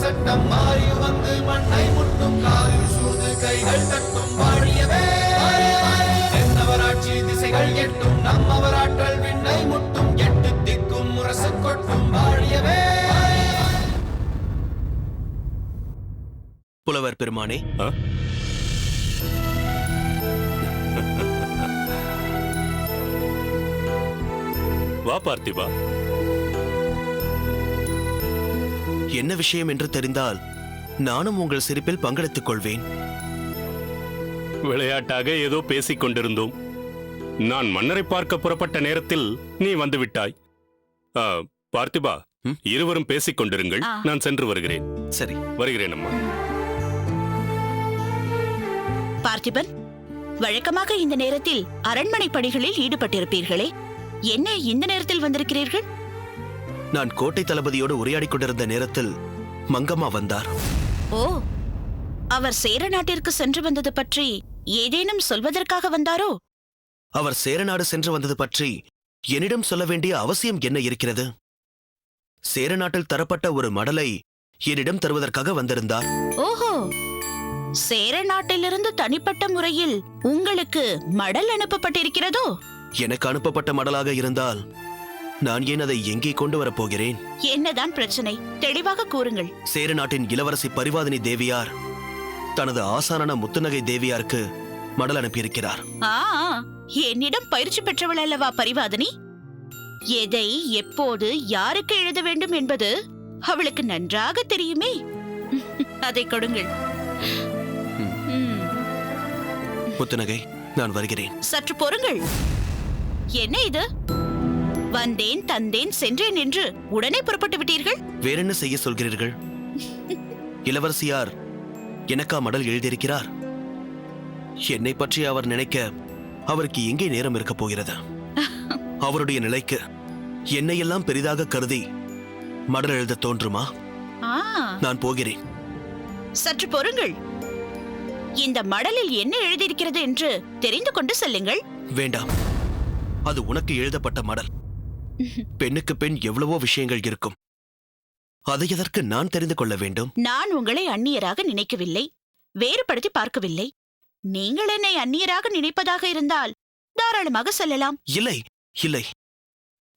சட்டம் மாறி வந்து மண்ணை முட்டும் காலில் சூழ்ந்து கைகள் தட்டும் வாழியவே தென்னவராட்சி திசைகள் எட்டும் நம்மவராற்றல் விண்ணை முட்டும் எட்டு திக்கும் முரசு கொட்டும் வாழியவே. புலவர் பெருமானே, வா பார்த்திபா. என்ன விஷயம் என்று தெரிந்தால் நானும் உங்கள் சிரிப்பில் பங்கெடுத்துக் கொள்வேன். விளையாட்டாக ஏதோ பேசிக் கொண்டிருந்தோம். நான் மன்னரை பார்க்க புறப்பட்ட நேரத்தில் நீ வந்து விட்டாய். பார்த்திபா, இருவரும் பேசிக் கொண்டிருங்கள். நான் சென்று வருகிறேன். சரி, வருகிறேன் அம்மா. பார்த்திபன், வழக்கமாக இந்த நேரத்தில் அரண்மனை பணிகளில் ஈடுபட்டிருப்பீர்களே, என்ன இந்த நேரத்தில் வந்திருக்கிறீர்கள்? நான் கோட்டை தளபதியோடு உரையாடிக் கொண்டிருந்த நேரத்தில் மங்கம்மா வந்தார். ஓ, அவர் சேர நாட்டிற்கு சென்று வந்தது பற்றி ஏதேனும் சொல்வதற்காக வந்தாரோ? அவர் சேரநாடு சென்று வந்தது பற்றி என்னிடம் சொல்ல வேண்டிய அவசியம் என்ன இருக்கிறது? சேர நாட்டில் தரப்பட்ட ஒரு மடலை என்னிடம் தருவதற்காக வந்திருந்தார். ஓஹோ, சேர நாட்டிலிருந்து தனிப்பட்ட முறையில் உங்களுக்கு மடல் அனுப்பப்பட்டிருக்கிறதோ? எனக்கு அனுப்பப்பட்ட மடலாக இருந்தால் நான் ஏன் அதை எங்கே கொண்டு வரப்போகிறேன்? என்னதான் பிரச்சனை? தெளிவாக கூறுங்கள். சேர நாட்டின் இளவரசி பரிவாதினி தேவியார் தனது ஆசானான முத்துநகை தேவியாருக்கு மடல் அனுப்பியிருக்கிறார். என்னிடம் பயிற்சி பெற்றவள் அல்லவா பரிவாதினி? எதை எப்போது யாருக்கு எழுத வேண்டும் என்பது அவளுக்கு நன்றாக தெரியுமே. அதை கொடுங்கள். முத்துநகை, நான் வருகிறேன். சற்று பொறுங்கள். என்ன இது? வந்தேன், தந்தேன், சென்றேன் என்று உடனே புறப்பட்டு விட்டீர்கள். வேறென்ன செய்ய சொல்கிறீர்கள்? இளவரசியார் எனக்கா மடல் எழுதியிருக்கிறார். என்னை பற்றி அவர் நினைக்க அவருக்கு எங்கே நேரம் இருக்க போகிறது? அவருடைய நிலைக்கு என்னையெல்லாம் பெரிதாக கருதி மடல் எழுத தோன்றுமா? நான் போகிறேன். சற்று பொறுங்கள். இந்த மடலில் என்ன எழுதியிருக்கிறது என்று தெரிந்து கொண்டு செல்லுங்கள். வேண்டாம், அது உனக்கு எழுதப்பட்ட மடல். பெண்ணுக்கு பெண் எவ்வளவோ விஷயங்கள் இருக்கும். அதை எதற்கு நான் தெரிந்து கொள்ள வேண்டும்? நான் உங்களை அந்நியராக நினைக்கவில்லை, வேறுபடுத்தி பார்க்கவில்லை. நீங்கள் என்னை அந்நியராக நினைப்பதாக இருந்தால் தாராளமாக செல்லலாம். இல்லை இல்லை,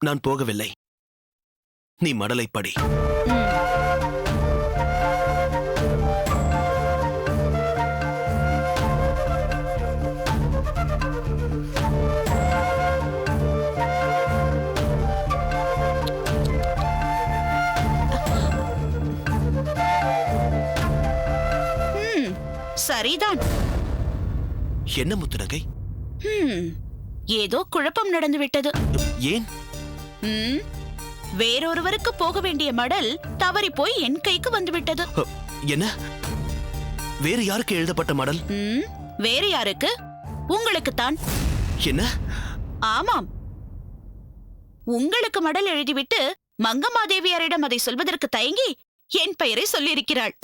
நான் போகவில்லை. நீ மடலை படி. சரிதான். என்ன முத்துநகை? ஏதோ குழப்பம் நடந்துவிட்டது. ஏன்? வேறொருவருக்கு போக வேண்டிய மடல் தவறி போய் என் கைக்கு வந்துவிட்டது. என்ன? வேறு யாருக்கு எழுதப்பட்ட மடல்? வேறு யாருக்கு? உங்களுக்குத்தான். என்ன? ஆமாம், உங்களுக்கு மடல் எழுதிவிட்டு மங்கம்மாதேவியாரிடம் அதை சொல்வதற்கு தயங்கி என் பெயரை சொல்லியிருக்கிறாள்.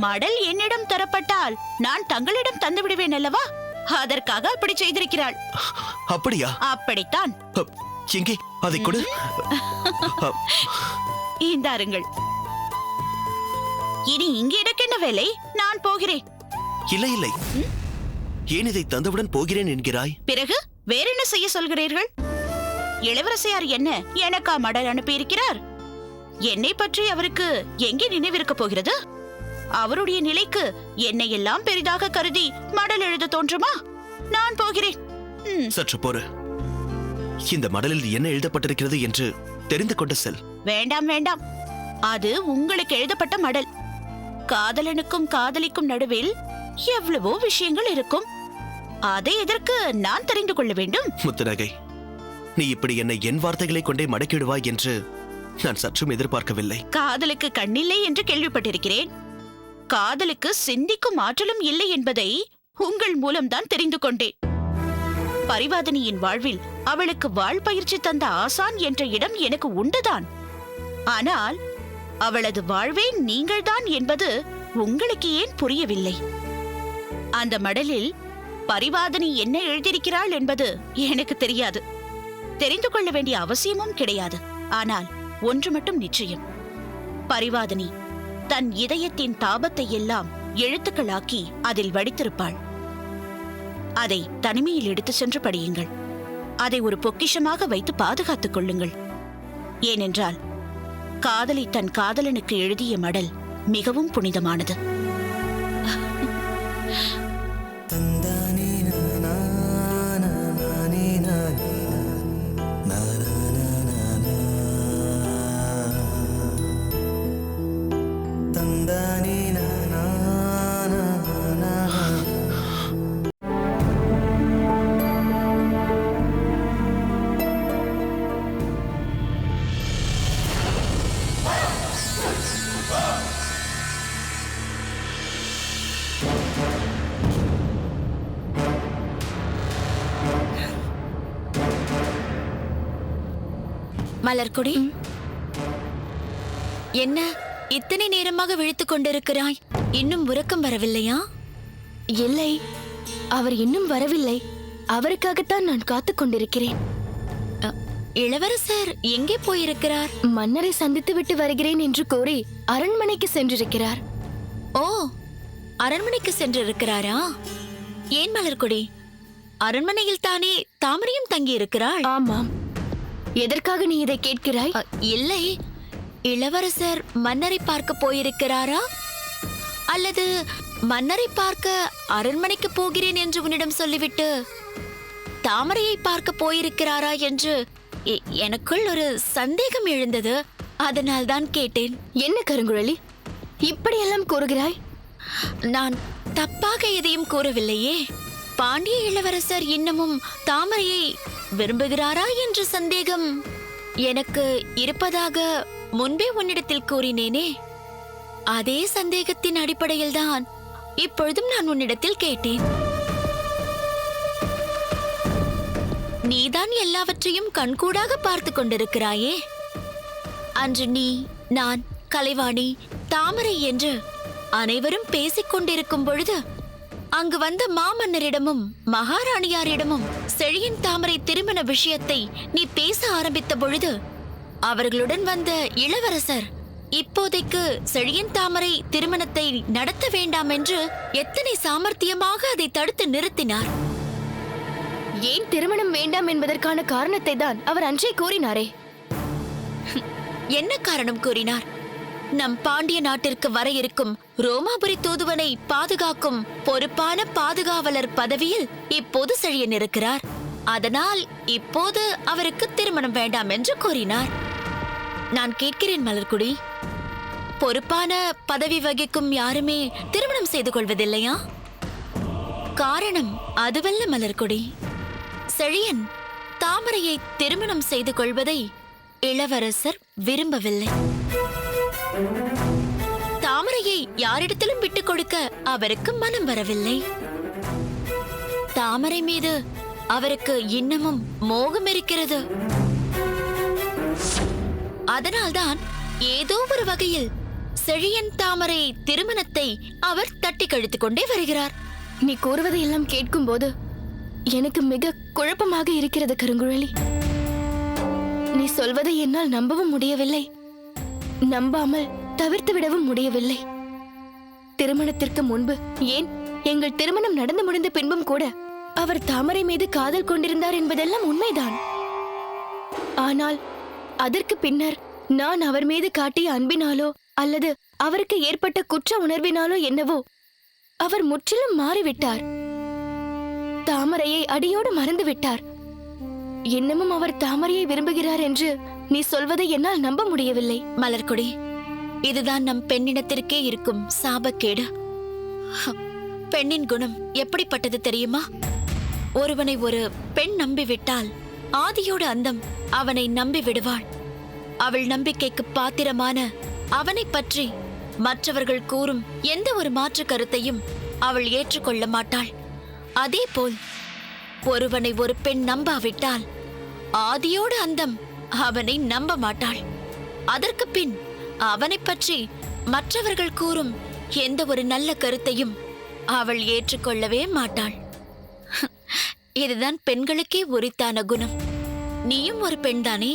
மடல் என்னிடம் தரப்பட்டால் நான் தங்களிடம் தந்து விடுவேன் அல்லவா? அதற்காக அப்படி செய்திருக்கிறாள். அப்படியா? அப்படித்தான். எங்கே அதை கொடு. இந்தாருங்கள். இனி இங்கே எனக்கென்ன வேலை? நான் போகிறேன். இல்லை இல்லை, ஏன் இதை தந்தவுடன் போகிறேன் என்கிறாய்? பிறகு வேற என்ன செய்ய சொல்கிறீர்கள்? இளவரசியார் என்ன எனக்கா மடல் அனுப்பியிருக்கிறார்? என்னை பற்றி அவருக்கு எங்கே நினைவிருக்க போகிறது? அவருடைய நிலைக்கு என்னை எல்லாம் பெரிதாக கருதி மடல் எழுத தோன்றுமா? நான் போகிறேன். சற்று பொறு. இந்த மடலில் என்ன எழுதப்பட்டிருக்கிறது என்று தெரிந்து கொண்டு செல். வேண்டாம் வேண்டாம், அது உங்களுக்கு எழுதப்பட்ட மடல். காதலனுக்கும் காதலிக்கும் நடுவில் எவ்வளவோ விஷயங்கள் இருக்கும். அதை எதற்கு நான் தெரிந்து கொள்ள வேண்டும்? முத்துநகை, நீ இப்படி என்னை என் வார்த்தைகளை கொண்டே மடக்கிடுவாய் என்று நான் சற்றும் எதிர்பார்க்கவில்லை. காதலுக்கு கண்ணில்லை என்று கேள்விப்பட்டிருக்கிறேன். காதலுக்கு சிந்திக்கும் ஆற்றலும் இல்லை என்பதை உங்கள் மூலம்தான் தெரிந்து கொண்டேன். பரிவாதினியின் வாழ்வில் அவளுக்கு வாழ் பயிற்சி தந்த ஆசான் என்ற இடம் எனக்கு உண்டுதான். ஆனால் அவளது வாழ்வே நீங்கள்தான் என்பது உங்களுக்கு ஏன் புரியவில்லை? அந்த மடலில் பரிவாதினி என்ன எழுதியிருக்கிறாள் என்பது எனக்கு தெரியாது. தெரிந்து கொள்ள வேண்டிய அவசியமும் கிடையாது. ஆனால் ஒன்று மட்டும் நிச்சயம், பரிவாதினி தன் இதயத்தின் தாபத்தை எல்லாம் எழுத்துக்களாக்கி அதில் வடித்திருப்பாள். அதை தனிமையில் எடுத்து சென்று படியுங்கள். அதை ஒரு பொக்கிஷமாக வைத்து பாதுகாத்துக் கொள்ளுங்கள். ஏனென்றால் காதலி தன் காதலனுக்கு எழுதிய மடல் மிகவும் புனிதமானது. மலர்கொடி, என்ன இத்தனை நேரமாக விழித்துக் கொண்டிருக்கிறாய்? இன்னும் உறக்கம் வரவில்லையா? இல்லை, அவர் இன்னும் வரவில்லை. அவருக்காகத்தான் நான் காத்துக் கொண்டிருக்கிறேன். இளவரசர் எங்கே போயிருக்கிறார்? மன்னரை சந்தித்து விட்டு வருகிறேன் என்று கூறி அரண்மனைக்கு சென்றிருக்கிறார். ஓ, அரண்மனைக்கு சென்றிருக்கிறாரா? ஏன் மலர்கொடி, அரண்மனையில் தானே தாமரையும் தங்கி இருக்கிறாள். ஆமாம். எதற்காக நீ இதை கேட்கிறாய்? இல்லை, இளவரசர் மன்னரை பார்க்க போயிருக்கிறாரா, அல்லது மன்னரை பார்க்க அரண்மனைக்கு போகிறேன் என்று உன்னிடம் சொல்லிவிட்டு தாமரையை பார்க்க போயிருக்கிறாரா என்று எனக்குள் ஒரு சந்தேகம் எழுந்தது. அதனால் தான் கேட்டேன். என்ன கருங்குழலி, இப்படியெல்லாம் கூறுகிறாய்? நான் தப்பாக எதையும் கூறவில்லையே. பாண்டிய இளவரசர் இன்னமும் தாமரையை விரும்புகிறாரா என்ற சந்தேகம் எனக்கு இருப்பதாக முன்பே உன்னிடத்தில் கூறினேனே. அதே சந்தேகத்தின் அடிப்படையில் தான் இப்பொழுதும் நான் உன்னிடத்தில் கேட்டேன். நீதான் எல்லாவற்றையும் கண்கூடாக பார்த்து கொண்டிருக்கிறாயே. அன்று நீ, நான், கலைவாணி, தாமரை என்று அனைவரும் பேசிக் கொண்டிருக்கும் பொழுது அங்கு வந்த மாமன்னரிடமும் மகாராணியாரிடமும் செழியன் தாமரை திருமண விஷயத்தை நீ பேச ஆரம்பித்த பொழுது அவர்களுடன் வந்த இளவரசர் இப்போதைக்கு செழியன் தாமரை திருமணத்தை நடத்த வேண்டாம் என்று எத்தனை சாமர்த்தியமாக அதை தடுத்து நிறுத்தினார். ஏன் திருமணம் வேண்டாம் என்பதற்கான காரணத்தை தான் அவர் அன்றே கூறினாரே. என்ன காரணம் கூறினார்? நம் பாண்டிய நாட்டிற்கு வர இருக்கும் ரோமாபுரி தூதுவனை பாதுகாக்கும் பொறுப்பான பாதுகாவலர் பதவியில் இப்போது செழியன் இருக்கிறார். அதனால் இப்போது அவருக்கு திருமணம் வேண்டாம் என்று கூறினார். நான் கேட்கிறேன் மலர்குடி, பொறுப்பான பதவி வகிக்கும் யாருமே திருமணம் செய்து கொள்வதில்லையா? காரணம் அதுவல்ல மலர்குடி. செழியன் தாமரையை திருமணம் செய்து கொள்வதை இளவரசர் விரும்பவில்லை. தாமரையை யாரிடத்திலும் விட்டுக் கொடுக்க அவருக்கு மனம் வரவில்லை. தாமரை மீது அவருக்கு இன்னமும் மோகம் இருக்கிறது. அதனால்தான் ஏதோ ஒரு வகையில் செழியன் தாமரை திருமணத்தை அவர் தட்டி கழித்துக் கொண்டே வருகிறார். நீ கூறுவதை எல்லாம் கேட்கும் போது எனக்கு மிக குழப்பமாக இருக்கிறது கருங்குழலி. நீ சொல்வதை என்னால் நம்பவும் முடியவில்லை, நம்பாமல் தவிர்த்து விடவும் முடியவில்லை. திருமணத்திற்கு முன்பு, ஏன் எங்கள் திருமணம் நடந்து முடிந்த பின்பும் கூட அவர் தாமரை மீது காதல் கொண்டிருந்தார் என்பதெல்லாம் உண்மைதான். ஆனால் அதற்கு பின்னர் நான் அவர் மீது காட்டிய அன்பினாலோ அல்லது அவருக்கு ஏற்பட்ட குற்ற உணர்வினாலோ என்னவோ அவர் முற்றிலும் மாறிவிட்டார். தாமரையை அடியோடு மறந்துவிட்டார். இன்னமும் அவர் தாமரையை விரும்புகிறார் என்று நீ சொல்வதை என்னால் நம்ப முடியவில்லை. மலர்கொடி, இதுதான் நம் பெண்ணினத்திற்கே இருக்கும் சாபக்கேடு. பெண்ணின் குணம் எப்படிப்பட்டது தெரியுமா? ஒருவனை ஒரு பெண் நம்பிவிட்டால் ஆதியோடு அந்தம் அவனை நம்பி விடுவாள். அவள் நம்பிக்கைக்கு பாத்திரமான அவனை பற்றி மற்றவர்கள் கூறும் எந்த ஒரு மாற்று கருத்தையும் அவள் ஏற்றுக்கொள்ள மாட்டாள். அதேபோல் ஒருவனை ஒரு பெண் நம்பாவிட்டால் ஆதியோடு அந்தம் அவனை நம்ப மாட்டாள். அதற்கு பின் அவனை பற்றி மற்றவர்கள் கூறும் எந்த ஒரு நல்ல கருத்தையும் அவள் ஏற்றுக்கொள்ளவே மாட்டாள். இதுதான் பெண்களுக்கே உரித்தான குணம். நீயும் ஒரு பெண்தானே,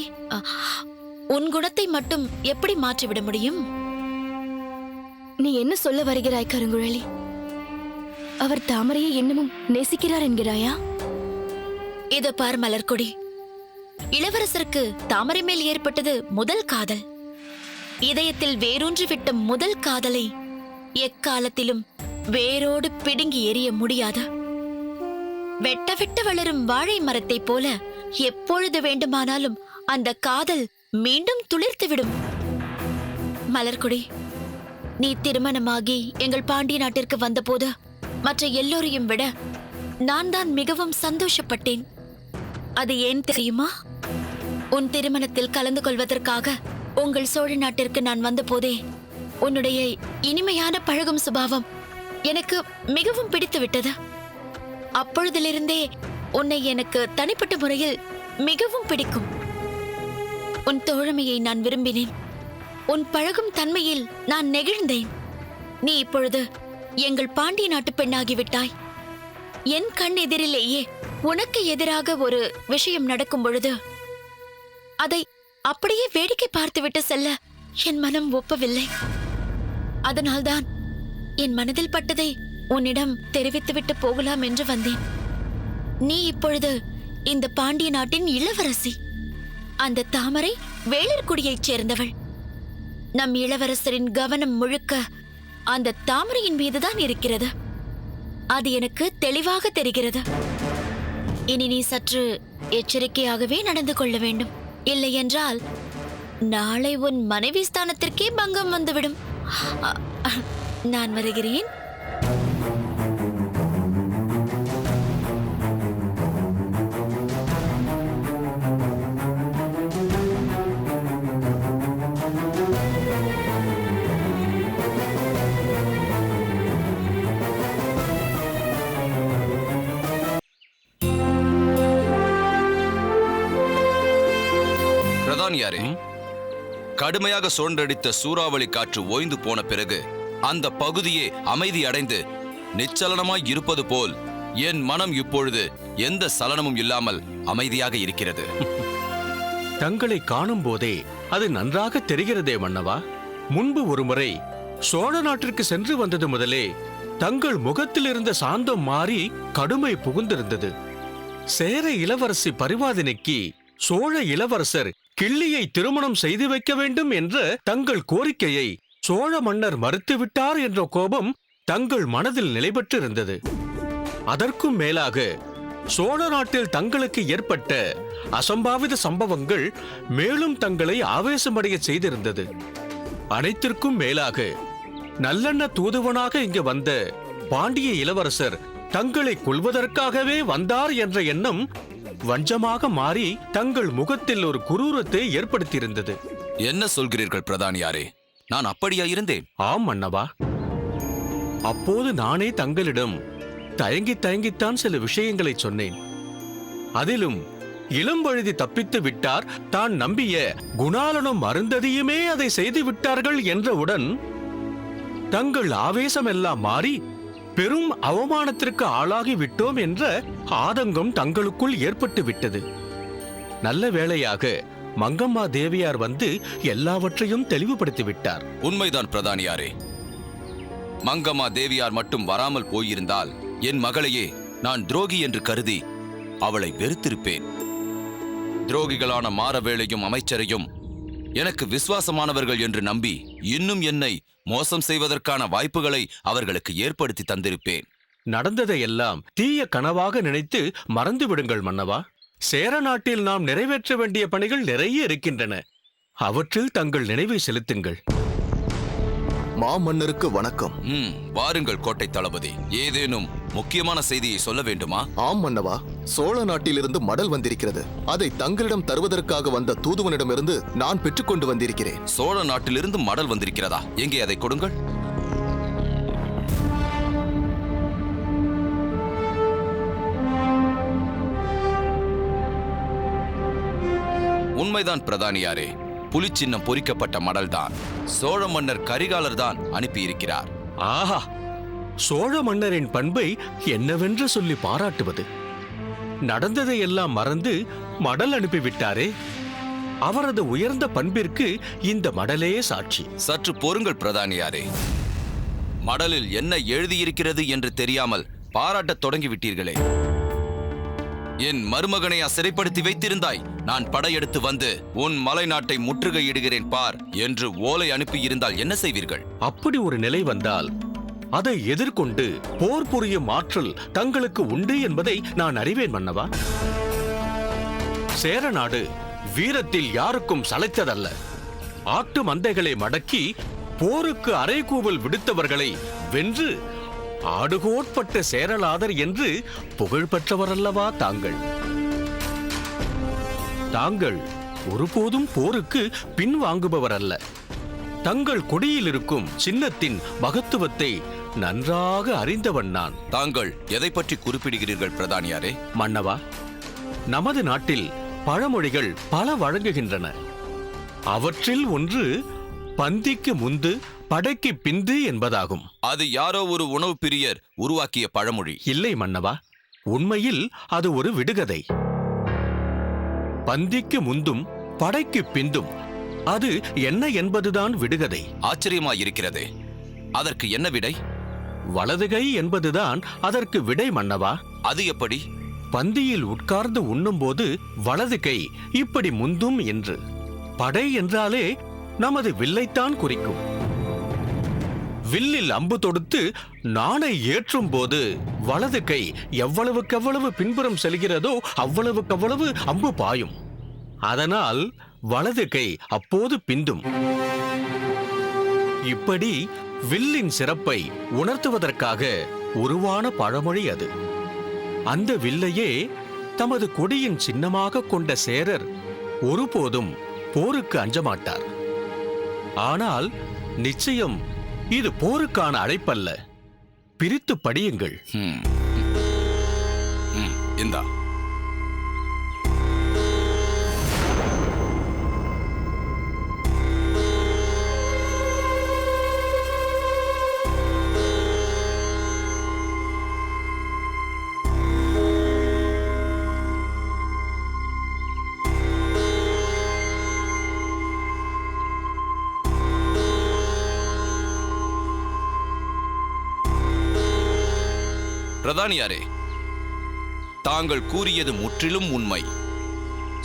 உன் குணத்தை மட்டும் எப்படி மாற்றிவிட முடியும்? நீ என்ன சொல்ல வருகிறாய் கருங்குழலி? அவர் தாமரையை இன்னமும் நேசிக்கிறார் என்கிறாயா? இத பார் மலர்கொடி, இளவரசருக்கு தாமரை மேல் ஏற்பட்டது முதல் காதல். இதயத்தில் வேரூன்றி விட்ட முதல் காதலை எக்காலத்திலும் வேரோடு பிடுங்கி எறிய முடியாது. வெட்ட வெட்ட வளரும் வாழை மரத்தைப் போல எப்பொழுது வேண்டுமானாலும் அந்த காதல் மீண்டும் துளிர்த்துவிடும். மலர்கொடி, நீ திருமணமாகி எங்கள் பாண்டிய நாட்டிற்கு வந்தபோது மற்ற எல்லோரையும் விட நான் தான் மிகவும் சந்தோஷப்பட்டேன். அது ஏன் தெரியுமா? உன் திருமணத்தில் கலந்து கொள்வதற்காக உங்கள் சோழ நாட்டிற்கு நான் வந்தபோதே உன்னுடைய இனிமையான பழகும் சுபாவம் எனக்கு மிகவும் பிடித்து விட்டது. அப்பொழுதிலிருந்தே உன்னை எனக்கு தனிப்பட்ட முறையில் மிகவும் பிடிக்கும். உன் தோழமையை நான் விரும்பினேன். உன் பழகும் தன்மையில் நான் நெகிழ்ந்தேன். நீ இப்பொழுது எங்கள் பாண்டிய நாட்டு பெண்ணாகிவிட்டாய். என் கண் எதிரிலேயே உனக்கு எதிராக ஒரு விஷயம் நடக்கும் பொழுது அதை அப்படியே வேடிக்கை பார்த்துவிட்டு செல்ல என் மனம் ஒப்பவில்லை. அதனால்தான் என் மனதில் பட்டதை உன்னிடம் தெரிவித்துவிட்டு போகலாம் என்று வந்தேன். நீ இப்பொழுது இந்த பாண்டிய நாட்டின் இளவரசி. அந்த தாமரை வேளிர்குடியைச் சேர்ந்தவள். நம் இளவரசரின் கவனம் முழுக்க அந்த தாமரையின் மீதுதான் இருக்கிறது. அது எனக்கு தெளிவாக தெரிகிறது. இனி நீ சற்று எச்சரிக்கையாகவே நடந்து கொள்ள வேண்டும். இல்லையென்றால் நாளை உன் மனைவி ஸ்தானத்திற்கே பங்கம் வந்துவிடும். நான் வருகிறேன். பிரதானியாரே, கடுமையாக சுழன்றடித்த சூறாவளி காற்று ஓய்ந்து போன பிறகு அந்த பகுதியே அமைதி அடைந்து நிச்சலனமாய் இருப்பது போல் என் மனம் இப்பொழுது எந்த சலனமும் இல்லாமல் அமைதியாக இருக்கிறது. தங்களை காணும் போதே அது நன்றாக தெரிகிறதே மன்னவா. முன்பு ஒருமுறை சோழ நாட்டிற்கு சென்று வந்தது முதலே தங்கள் முகத்தில் இருந்த சாந்தம் மாறி கடுமை புகுந்திருந்தது. சேர இளவரசி பரிவாதினிக்கு சோழ இளவரசர் கிள்ளியை திருமணம் செய்து வைக்க வேண்டும் என்ற தங்கள் கோரிக்கையை சோழ மன்னர் மறுத்துவிட்டார் என்ற கோபம் தங்கள் மனதில் நிலைபெற்றிருந்தது. அதற்கும் மேலாக சோழ நாட்டில் தங்களுக்கு ஏற்பட்ட அசம்பாவித சம்பவங்கள் மேலும் தங்களை ஆவேசமடைய செய்திருந்தது. அனைத்திற்கும் மேலாக நல்லெண்ண தூதுவனாக இங்கு வந்த பாண்டிய இளவரசர் தங்களை கொல்வதற்காகவே வந்தார் என்ற எண்ணம் வஞ்சமாக மாறி தங்கள் முகத்தில் ஒரு குரூரத்தை ஏற்படுத்தியிருந்தது. என்ன சொல்கிறீர்கள் பிரதானியாரே? நான் அப்படியா இருந்தேன்? ஆம் மன்னவா. அப்போது நானே தங்களிடம் தயங்கித்தான் சில விஷயங்களை சொன்னேன். அதிலும் இளம்பழுதி தப்பித்து விட்டார், தான் நம்பிய குணாலனும் அருந்ததியுமே அதை செய்து விட்டார்கள் என்றவுடன் தங்கள் ஆவேசமெல்லாம் மாறி பெரும் அவமானத்திற்கு ஆளாகி விட்டோம் என்ற ஆதங்கம் தங்களுக்குள் ஏற்பட்டு விட்டது. நல்ல வேளையாக மங்கம்மா தேவியார் வந்து எல்லாவற்றையும் தெளிவுபடுத்தி விட்டார். உண்மைதான் பிரதானியாரே. மங்கம்மா தேவியார் மட்டும் வராமல் போயிருந்தால் என் மகளையே நான் துரோகி என்று கருதி அவளை வெறுத்திருப்பேன். துரோகிகளான மாரவேளையும் அமைச்சரையும் எனக்கு விசுவாசமானவர்கள் என்று நம்பி இன்னும் என்னை மோசம் செய்வதற்கான வாய்ப்புகளை அவர்களுக்கு ஏற்படுத்தி தந்திருப்பேன். நடந்ததையெல்லாம் தீய கனவாக நினைத்து மறந்து விடுங்கள் மன்னவா. சேர நாட்டில் நாம் நிறைவேற்ற வேண்டிய பணிகள் நிறைய இருக்கின்றன. அவற்றில் தங்கள் நினைவை செலுத்துங்கள். மாமன்னருக்கு வணக்கம். வாருங்கள் கோட்டை தளபதி. ஏதேனும் முக்கியமான செய்தியை சொல்ல வேண்டுமா? ஆம் மன்னவா, சோழ நாட்டிலிருந்து மடல் வந்திருக்கிறது. அதை தங்களிடம் தருவதற்காக வந்த தூதுவனிடமிருந்து நான் பெற்றுக்கொண்டு வந்திருக்கிறேன். சோழ நாட்டிலிருந்து மடல் வந்திருக்கிறதா? எங்கே அதை கொடுங்கள். உண்மைதான் பிரதானியாரே. புலிச்சின்னம் பொறிக்கப்பட்ட மடல்தான். சோழ மன்னர் கரிகாலர் தான் அனுப்பியிருக்கிறார். ஆஹா, சோழ மன்னரின் பண்பை என்னவென்று சொல்லி பாராட்டுவது. நடந்ததையெல்லாம் மறந்து மடல் அனுப்பிவிட்டாரே. அவரது உயர்ந்த பண்பிற்கு இந்த மடலே சாட்சி. சற்று பொறுங்கள் பிரதானியாரே. மடலில் என்ன எழுதியிருக்கிறது என்று தெரியாமல் பாராட்டத் தொடங்கிவிட்டீர்களே. என் மருமகனை சிறைப்படுத்தி வைத்திருந்தாய். நான் படையெடுத்து வந்து உன் மலை நாட்டை முற்றுகையிடுகிறேன் பார் என்று ஓலை அனுப்பியிருந்தால் என்ன செய்வீர்கள்? அப்படி ஒரு நிலை வந்தால் அதை எதிர்கொண்டு போர் புரியும் ஆற்றல் தங்களுக்கு உண்டு என்பதை நான் அறிவேன் மன்னவா. சேரநாடு வீரத்தில் யாருக்கும் சளைத்ததல்ல. ஆட்டு மந்தைகளை மடக்கி போருக்கு அரைகூவல் விடுத்தவர்களை வென்று ஆடுகோட்பட்ட சேரலாதர் என்று புகழ் பெற்றவரல்லவா தாங்கள். தாங்கள் ஒருபோதும் போருக்கு பின்வாங்குபவர் அல்ல. தங்கள் கொடியில் இருக்கும் சின்னத்தின் மகத்துவத்தை நன்றாக அறிந்தவன் நான். தாங்கள் எதை பற்றி குறிப்பிடுகிறீர்கள் பிரதானியாரே? மன்னவா, நமது நாட்டில் பழமொழிகள் பல வழங்குகின்றன. அவற்றில் ஒன்று பந்திக்கு முந்து படைக்கு பிந்து என்பதாகும். அது யாரோ ஒரு உணவு பிரியர் உருவாக்கிய பழமொழி. இல்லை மன்னவா, உண்மையில் அது ஒரு விடுகதை. பந்திக்கு முந்தும் படைக்கு பிந்தும் அது என்ன என்பதுதான் விடுகதை. ஆச்சரியமாயிருக்கிறதே, அதற்கு என்ன விடை? வலதுகை என்பதுதான் அதற்கு விடை மன்னவா. அது எப்படி? பந்தியில் உட்கார்ந்து உண்ணும்போது வலது கை இப்படி முந்தும் என்று. படை என்றாலே நமது வில்லைத்தான் குறிக்கும். வில்லில் அம்பு தொடுத்து நாணை ஏற்றும் போது வலது கை எவ்வளவுக்கெவ்வளவு பின்புறம் செல்கிறதோ அவ்வளவுக்கவ்வளவு அம்பு பாயும். அதனால் வலது கை அப்போது பிந்தும். இப்படி வில்லின் சிறப்பை உணர்த்துவதற்காக உருவான பழமொழி அது. அந்த வில்லையே தமது கொடியின் சின்னமாக கொண்ட சேரர் ஒருபோதும் போருக்கு அஞ்சமாட்டார். ஆனால் நிச்சயம் இது போருக்கான அழைப்பல்ல. பிரித்து படியுங்கள். இந்தா. பிரதானியாரே, தாங்கள் கூறியது முற்றிலும் உண்மை.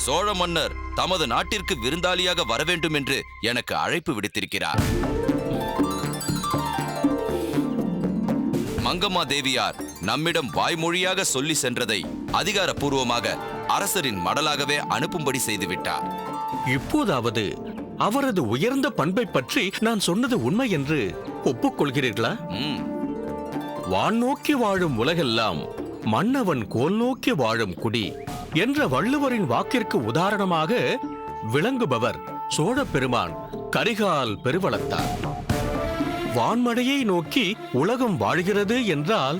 சோழ மன்னர் தமது நாட்டிற்கு விருந்தாளியாக வரவேண்டும் என்று எனக்கு அழைப்பு விடுத்திருக்கிறார். மங்கம்மா தேவியார் நம்மிடம் வாய்மொழியாக சொல்லி சென்றதை அதிகாரப்பூர்வமாக அரசரின் மடலாகவே அனுப்பும்படி செய்துவிட்டார். இப்போதாவது அவரது உயர்ந்த பண்பை பற்றி நான் சொன்னது உண்மை என்று ஒப்புக்கொள்கிறீர்களா? வான் நோக்கி வாழும் உலகெல்லாம் மன்னவன் கோல் நோக்கி வாழும் குடி என்ற வள்ளுவரின் வாக்கிற்கு உதாரணமாக விளங்குபவர் சோழ பெருமான் கரிகால் பெருவளத்தார். வான்மழையை நோக்கி உலகம் வாழ்கிறது என்றால்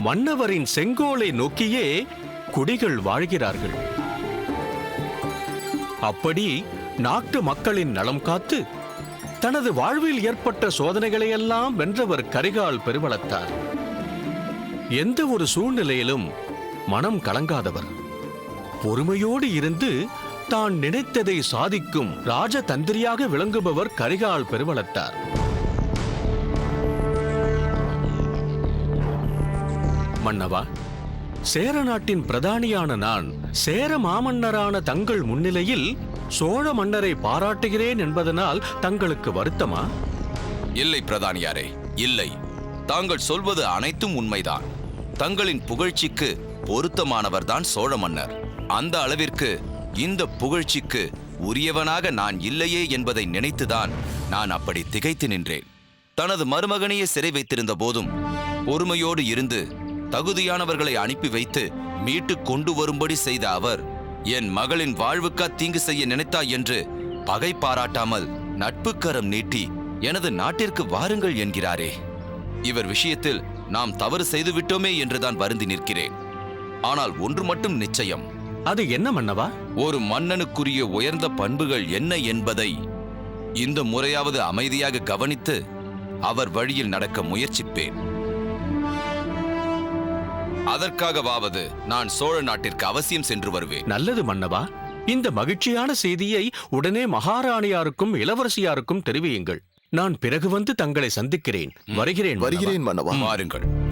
மன்னவரின் செங்கோலை நோக்கியே குடிகள் வாழ்கிறார்கள். அப்படி நாட்டு மக்களின் நலம் காத்து தனது வாழ்வில் ஏற்பட்ட சோதனைகளையெல்லாம் வென்றவர் கரிகால் பெருவளத்தார். எந்த ஒரு சூழ்நிலையிலும் மனம் கலங்காதவர். பொறுமையோடு இருந்து தான் நினைத்ததை சாதிக்கும் ராஜதந்திரியாக விளங்குபவர் கரிகால் பெருவளத்தார். மன்னவா, சேர நாட்டின் பிரதானியான நான் சேர மாமன்னரான தங்கள் முன்னிலையில் சோழ மன்னரை பாராட்டுகிறேன் என்பதனால் தங்களுக்கு வருத்தமா? இல்லை பிரதானியாரே, இல்லை. தாங்கள் சொல்வது அனைத்தும் உண்மைதான். தங்களின் புகழ்ச்சிக்கு பொருத்தமானவர்தான் சோழ மன்னர். அந்த அளவிற்கு இந்த புகழ்ச்சிக்கு உரியவனாக நான் இல்லையே என்பதை நினைத்துதான் நான் அப்படி திகைத்து நின்றேன். தனது மருமகனையே சிறை வைத்திருந்த போதும் பொறுமையோடு இருந்து தகுதியானவர்களை அனுப்பி வைத்து மீட்டு கொண்டு வரும்படி செய்த அவர், என் மகளின் வாழ்வுக்கா தீங்கு செய்ய நினைத்தாய் என்று பகை பாராட்டாமல் நட்புக்கரம் நீட்டி எனது நாட்டிற்கு வாருங்கள் என்கிறாரே. இவர் விஷயத்தில் நாம் தவறு செய்துவிட்டோமே என்றுதான் வருந்தி நிற்கிறேன். ஆனால் ஒன்று மட்டும் நிச்சயம். அது என்ன மன்னவா? ஒரு மன்னனுக்குரிய உயர்ந்த பண்புகள் என்ன என்பதை இந்த முறையாவது அமைதியாக கவனித்து அவர் வழியில் நடக்க முயற்சிப்பேன். அதற்காகவாவது நான் சோழ நாட்டிற்கு அவசியம் சென்று வருவேன். நல்லது மன்னவா. இந்த மகிழ்ச்சியான செய்தியை உடனே மகாராணியாருக்கும் இளவரசியாருக்கும் தெரிவியுங்கள். நான் பிறகு வந்து தங்களை சந்திக்கிறேன். வருகிறேன் மன்னவா. வருகிறேன் மன்னவா. வாருங்கள்.